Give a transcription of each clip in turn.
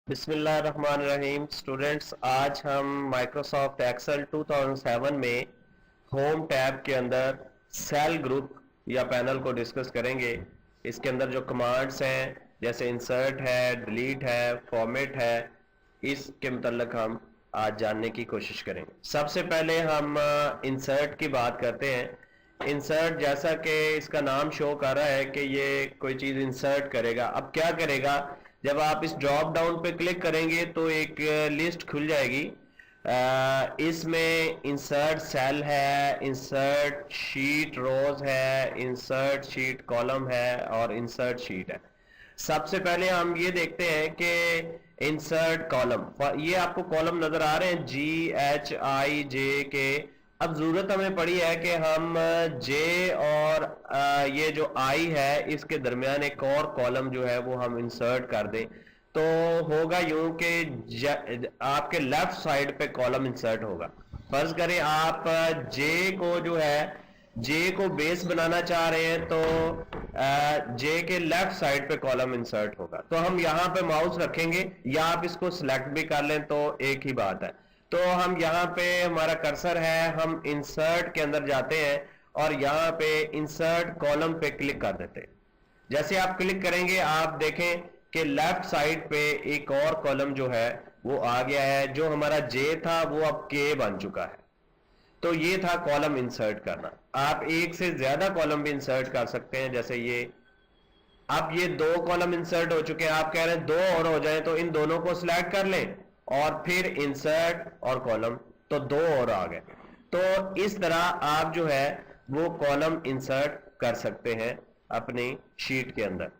बिस्मिल्लाहिर्रहमानिर्रहीम स्टूडेंट्स, आज हम माइक्रोसॉफ्ट एक्सेल 2007 में होम टैब के अंदर सेल ग्रुप या पैनल को डिस्कस करेंगे। इसके अंदर जो कमांड्स हैं जैसे इंसर्ट है, डिलीट है, फॉर्मेट है, इसके मतलब हम आज जानने की कोशिश करेंगे। सबसे पहले हम इंसर्ट की बात करते हैं। इंसर्ट, जैसा कि इसका नाम शो कर रहा है कि ये कोई चीज इंसर्ट करेगा। अब क्या करेगा, जब आप इस ड्रॉप डाउन पे क्लिक करेंगे तो एक लिस्ट खुल जाएगी। इसमें इंसर्ट सेल है, इंसर्ट शीट रोज है, इंसर्ट शीट कॉलम है और इंसर्ट शीट है। सबसे पहले हम ये देखते हैं कि इंसर्ट कॉलम, ये आपको कॉलम नजर आ रहे हैं GHIJ के। अब जरूरत हमें पड़ी है कि हम जे और ये जो आई है इसके दरमियान एक और कॉलम जो है वो हम इंसर्ट कर दें। तो होगा यूं कि आपके लेफ्ट साइड पे कॉलम इंसर्ट होगा। फर्ज करें आप जे को जो है जे को बेस बनाना चाह रहे हैं तो जे के लेफ्ट साइड पे कॉलम इंसर्ट होगा। तो हम यहां पे माउस रखेंगे या आप इसको सिलेक्ट भी कर लें तो एक ही बात है। तो हम यहाँ पे हमारा कर्सर है, हम इंसर्ट के अंदर जाते हैं और यहाँ पे इंसर्ट कॉलम पे क्लिक कर देते हैं। जैसे आप क्लिक करेंगे आप देखें कि लेफ्ट साइड पे एक और कॉलम जो है वो आ गया है। जो हमारा जे था वो अब के बन चुका है। तो ये था कॉलम इंसर्ट करना। आप एक से ज्यादा कॉलम भी इंसर्ट कर सकते हैं, जैसे ये। अब ये दो कॉलम इंसर्ट हो चुके हैं, आप कह रहे हैं दो और हो जाए तो इन दोनों को सिलेक्ट कर लें और फिर इंसर्ट और कॉलम, तो दो और आ गए। तो इस तरह आप जो है वो कॉलम इंसर्ट कर सकते हैं अपनी शीट के अंदर।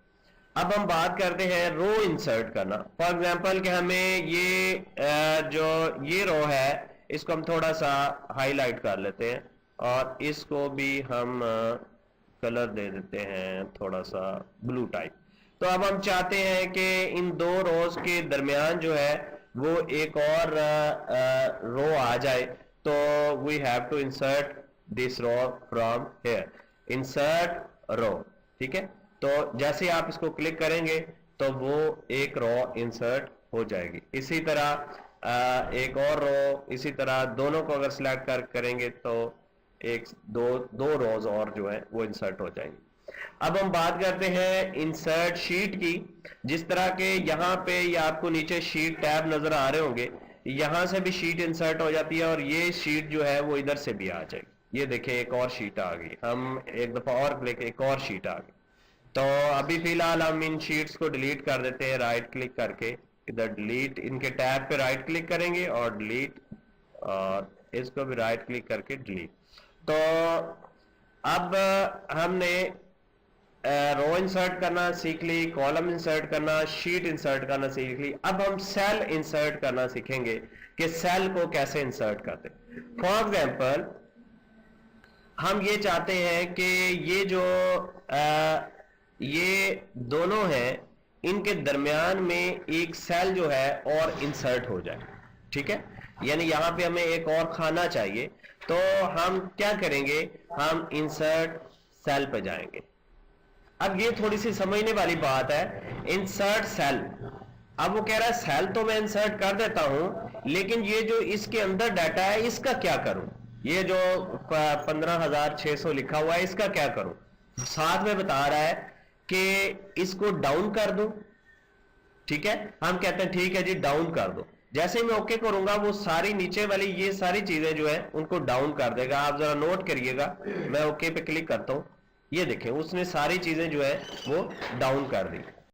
अब हम बात करते हैं रो इंसर्ट करना। फॉर एग्जांपल कि हमें ये जो ये रो है इसको हम थोड़ा सा हाईलाइट कर लेते हैं और इसको भी हम कलर दे देते हैं थोड़ा सा ब्लू टाइप। तो अब हम चाहते हैं कि इन दो रोज के दरमियान जो है वो एक और रो आ जाए। तो we have to insert this row from here, insert row. ठीक है, तो जैसे आप इसको क्लिक करेंगे तो वो एक रो इंसर्ट हो जाएगी। इसी तरह एक और रो, इसी तरह दोनों को अगर सिलेक्ट करेंगे तो एक दो रोज और जो है वो इंसर्ट हो जाएंगे। अब हम बात करते हैं इंसर्ट शीट की। जिस तरह के यहाँ पे या आपको नीचे शीट टैब नजर आ रहे होंगे, यहां से भी शीट इंसर्ट हो जाती है और ये शीट जो है वो इधर से भी आ जाएगी। ये देखिए एक और शीट आ गई, हम एक दफा और क्लिक, एक और शीट आ गई। तो अभी फिलहाल हम इन शीट्स को डिलीट कर देते हैं राइट क्लिक करके। इधर डिलीट, इनके टैब पे राइट क्लिक करेंगे और डिलीट, और इसको भी राइट क्लिक करके डिलीट। तो अब हमने रो इंसर्ट करना सीख ली, कॉलम इंसर्ट करना, शीट इंसर्ट करना सीख ली। अब हम सेल इंसर्ट करना सीखेंगे कि सेल को कैसे इंसर्ट करते। फॉर एग्जांपल हम ये चाहते हैं कि ये जो ये दोनों हैं इनके दरमियान में एक सेल जो है और इंसर्ट हो जाए। ठीक है, यानी यहां पे हमें एक और खाना चाहिए। तो हम क्या करेंगे, हम इंसर्ट सेल पे जाएंगे। अब ये थोड़ी सी समझने वाली बात है, इंसर्ट सेल। अब वो कह रहा है सेल तो मैं इंसर्ट कर देता हूं, लेकिन ये जो इसके अंदर डाटा है इसका क्या करूं। ये जो 15,600 लिखा हुआ है इसका क्या करूं। साथ में बता रहा है कि इसको डाउन कर दूं। ठीक है, हम कहते हैं ठीक है जी डाउन कर दो। जैसे ही मैं ओके करूंगा वो सारी नीचे वाली ये सारी चीजें जो है उनको डाउन कर देगा। आप जरा नोट करिएगा, मैं ओके पे क्लिक करता हूं, ये देखें उसने सारी चीजें जो है वो डाउन कर दी।